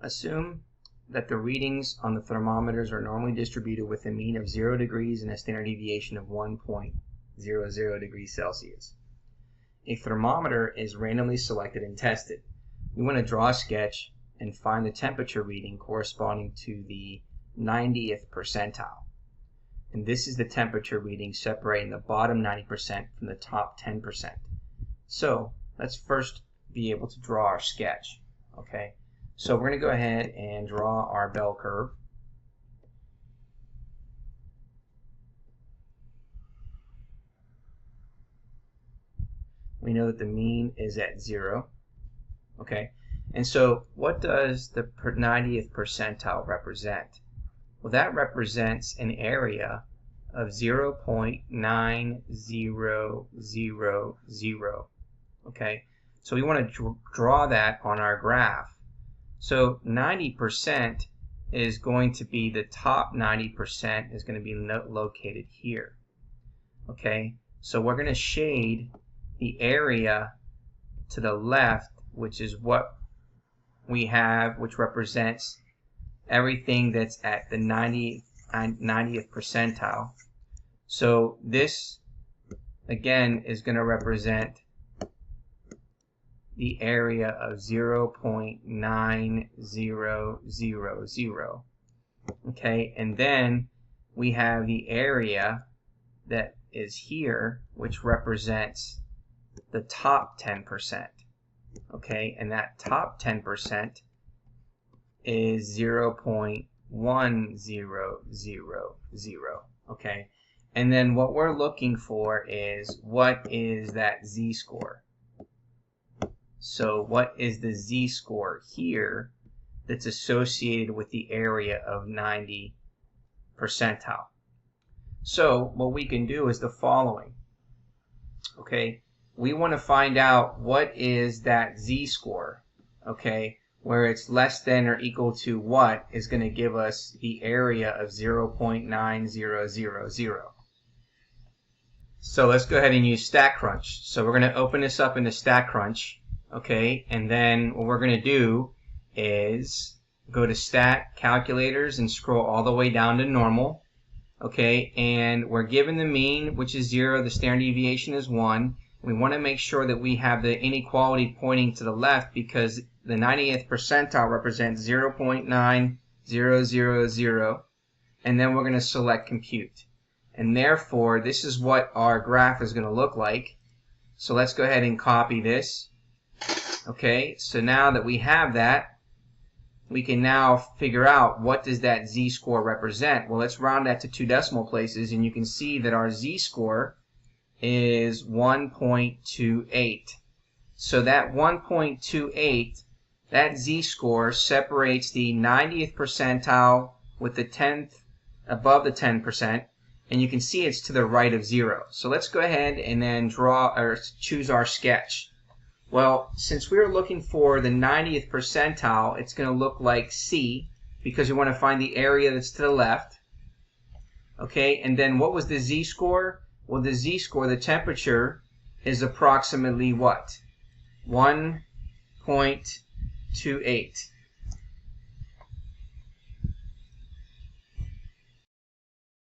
Assume that the readings on the thermometers are normally distributed with a mean of 0 degrees and a standard deviation of 1.00 degrees Celsius. A thermometer is randomly selected and tested. We want to draw a sketch and find the temperature reading corresponding to the 90th percentile. And this is the temperature reading separating the bottom 90% from the top 10%. So let's first be able to draw our sketch. Okay, so we're going to go ahead and draw our bell curve. We know that the mean is at 0. Okay, and so what does the 90th percentile represent? Well, that represents an area of 0.9000. Okay, so we want to draw that on our graph. So 90% is going to be the top 90% is going to be located here. Okay, so we're going to shade the area to the left, which is what we have, which represents everything that's at the 90th percentile. So this again is going to represent the area of 0.9000. Okay, and then we have the area that is here, which represents the top 10%. Okay, and that top 10% is 0.1000. Okay, and then what we're looking for is, what is that z-score? So what is the z-score here that's associated with the area of 90 percentile? So what we can do is the following. Okay, we want to find out what is that z-score, okay, where it's less than or equal to what is going to give us the area of 0.9000. So let's go ahead and use StatCrunch. So we're going to open this up into StatCrunch, okay, and then what we're going to do is go to Stat Calculators and scroll all the way down to Normal, okay, and we're given the mean, which is 0, the standard deviation is 1. We want to make sure that we have the inequality pointing to the left because the 90th percentile represents 0.9000, and then we're going to select Compute. And therefore, this is what our graph is going to look like. So let's go ahead and copy this. Okay, so now that we have that, we can now figure out what does that z-score represent. Well, let's round that to 2 decimal places, and you can see that our z-score is 1.28. So that 1.28, that z-score separates the 90th percentile with the 10th above the 10%, and you can see it's to the right of 0. So let's go ahead and then draw or choose our sketch. Well, since we're looking for the 90th percentile, it's going to look like C because we want to find the area that's to the left. Okay, and then what was the z-score? Well, the z-score, the temperature, is approximately what? 1.28.